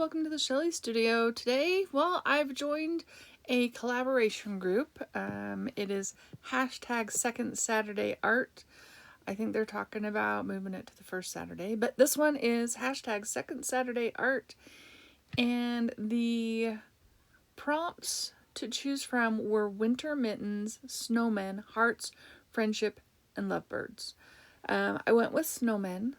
welcome to the Shelley Studio. Today, well, I've joined a collaboration group. It is hashtag Second Saturday Art. I think they're talking about moving it to the first Saturday, but this one is hashtag Second Saturday Art. And the prompts to choose from were winter mittens, snowmen, hearts, friendship, and lovebirds. I went with snowman.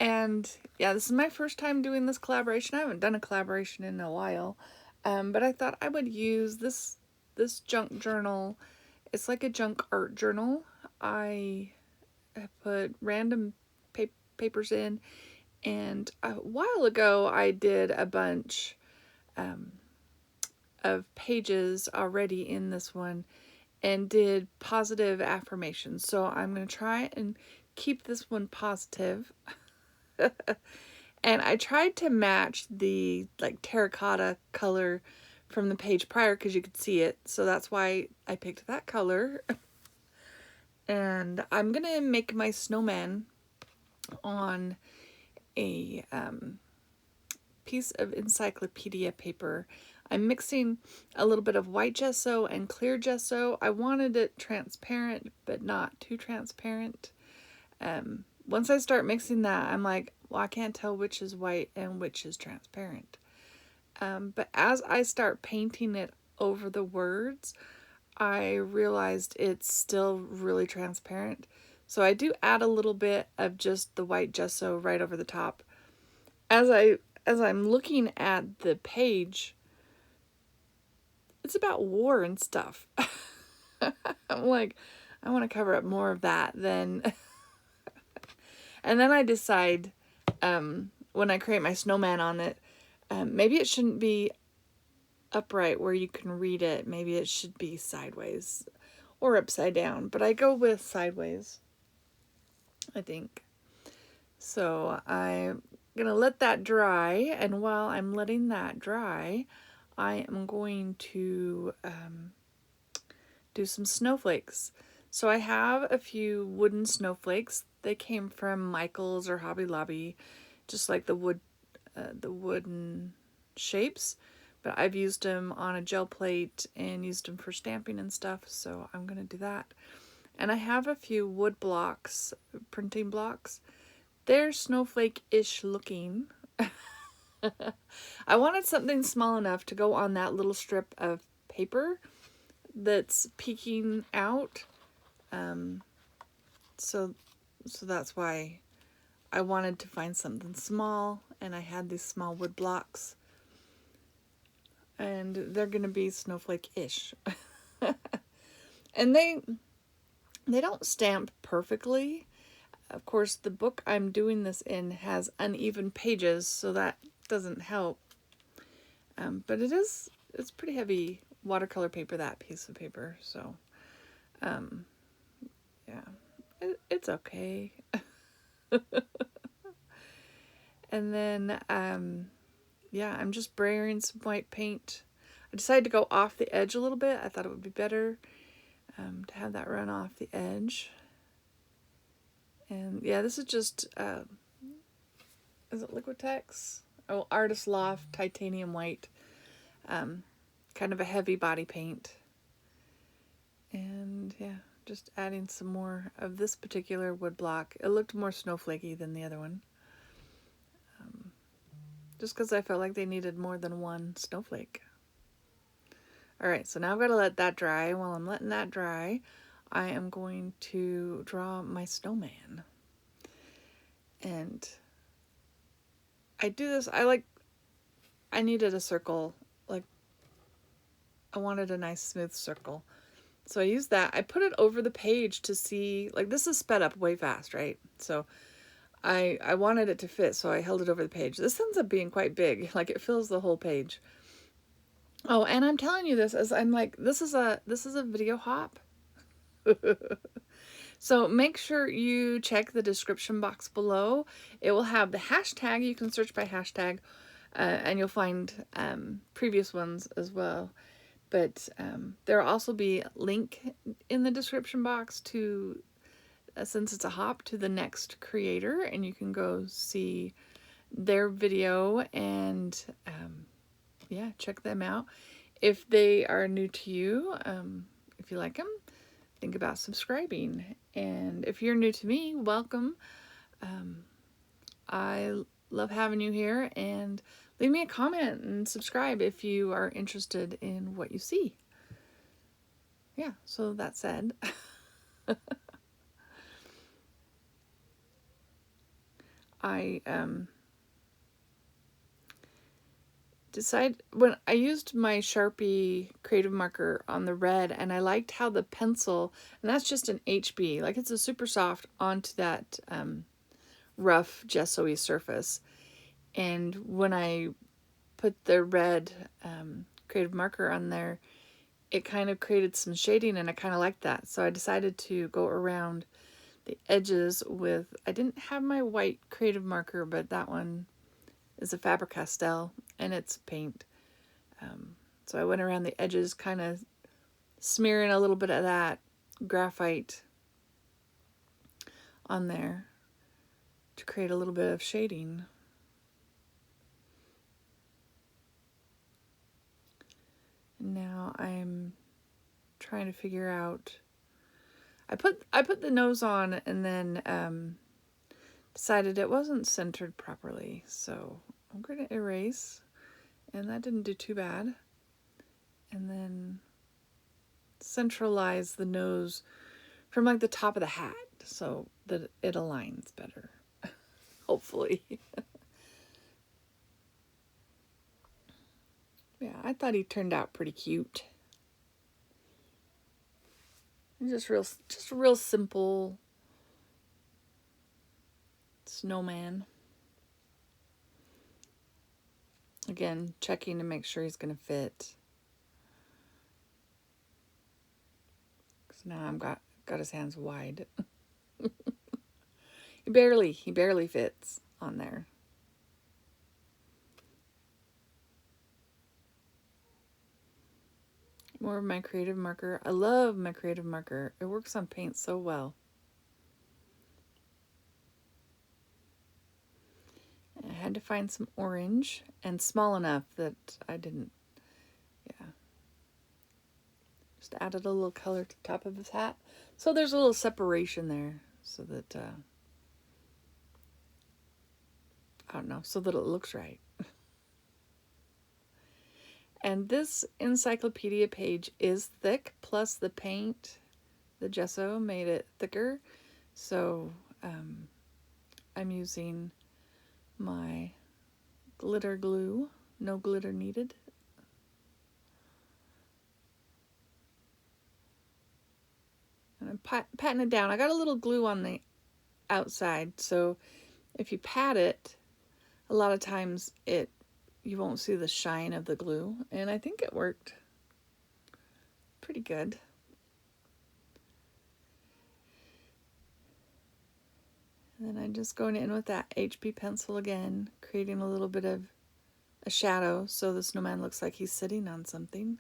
And yeah, this is my first time doing this collaboration. I haven't done a collaboration in a while, but I thought I would use this junk journal. It's like a junk art journal. I put random papers in, and a while ago I did a bunch of pages already in this one and did positive affirmations. So I'm going to try and keep this one positive. And I tried to match the like terracotta color from the page prior because you could see it. So that's why I picked that color. And I'm going to make my snowman on a piece of encyclopedia paper. I'm mixing a little bit of white gesso and clear gesso. I wanted it transparent, but not too transparent. Once I start mixing that, I'm like, well, I can't tell which is white and which is transparent. But as I start painting it over the words, I realized it's still really transparent. So I do add a little bit of just the white gesso right over the top. As I'm looking at the page, it's about war and stuff. I'm like, I want to cover up more of that than... And then I decide, when I create my snowman on it, maybe it shouldn't be upright where you can read it. Maybe it should be sideways or upside down. But I go with sideways, I think. So I'm going to let that dry. And while I'm letting that dry, I am going to do some snowflakes. So I have a few wooden snowflakes. They came from Michael's or Hobby Lobby, just like the wooden shapes. But I've used them on a gel plate and used them for stamping and stuff, so I'm going to do that. And I have a few wood blocks, printing blocks. They're snowflake-ish looking. I wanted something small enough to go on that little strip of paper that's peeking out. So that's why I wanted to find something small, and I had these small wood blocks. And they're going to be snowflake-ish. And they don't stamp perfectly. Of course, the book I'm doing this in has uneven pages, so that doesn't help. But it's pretty heavy watercolor paper, that piece of paper. So, yeah, it's okay. And then, yeah, I'm just spraying some white paint. I decided to go off the edge a little bit. I thought it would be better to have that run off the edge. And yeah, this is just, is it Liquitex? Oh, Artist Loft Titanium White. Kind of a heavy body paint. And yeah, just adding some more of this particular wood block. It looked more snowflakey than the other one. Just because I felt like they needed more than one snowflake. Alright, so now I've got to let that dry. While I'm letting that dry, I am going to draw my snowman. And I do this, I needed a circle, like, I wanted a nice smooth circle. So I used that. I put it over the page to see, like, this is sped up way fast, right? So I wanted it to fit, so I held it over the page. This ends up being quite big, like it fills the whole page. Oh, and I'm telling you this as I'm like, this is a video hop. So make sure you check the description box below. It will have the hashtag. You can search by hashtag, and you'll find previous ones as well. But there will also be a link in the description box to since it's a hop, to the next creator, and you can go see their video and yeah, check them out. If they are new to you, if you like them, think about subscribing. And if you're new to me, welcome. I love having you here, and leave me a comment and subscribe if you are interested in what you see. Yeah, so that said, I decided when I used my Sharpie creative marker on the red, and I liked how the pencil, and that's just an HB, like it's a super soft onto that rough gesso-y surface. And when I put the red creative marker on there, it kind of created some shading, and I kind of liked that. So I decided to go around the edges with, I didn't have my white creative marker, but that one is a Faber-Castell, and it's paint. So I went around the edges, kind of smearing a little bit of that graphite on there to create a little bit of shading. And now I'm trying to figure out, I put the nose on, and then decided it wasn't centered properly, so I'm going to erase, and that didn't do too bad. And then centralize the nose from like the top of the hat so that it aligns better, hopefully. Yeah, I thought he turned out pretty cute. Just a real simple snowman. Again, checking to make sure he's going to fit. Because now I've got his hands wide. He barely fits on there. More of my creative marker. I love my creative marker. It works on paint so well. I had to find some orange, and small enough that I didn't, yeah. Just added a little color to the top of his hat. So there's a little separation there so that, I don't know, so that it looks right. And this encyclopedia page is thick, plus the paint, the gesso made it thicker. So I'm using my glitter glue, no glitter needed. And I'm patting it down. I got a little glue on the outside, so if you pat it, a lot of times you won't see the shine of the glue, and I think it worked pretty good. And then I'm just going in with that HB pencil again, creating a little bit of a shadow so the snowman looks like he's sitting on something.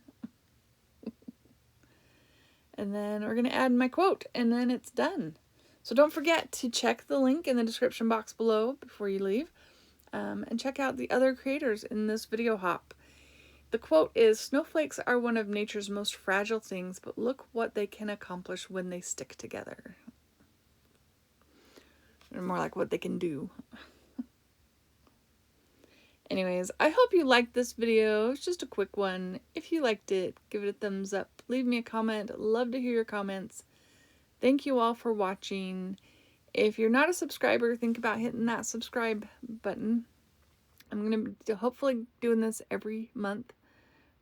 And then we're going to add my quote, and then it's done. So don't forget to check the link in the description box below before you leave, and check out the other creators in this video hop. The quote is, "Snowflakes are one of nature's most fragile things, but look what they can accomplish when they stick together." Or more like what they can do. Anyways, I hope you liked this video. It's just a quick one. If you liked it, give it a thumbs up. Leave me a comment. Love to hear your comments. Thank you all for watching. If you're not a subscriber, think about hitting that subscribe button. I'm going to be hopefully doing this every month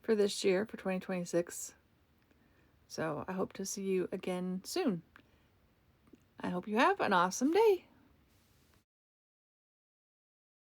for this year, for 2026. So I hope to see you again soon. I hope you have an awesome day.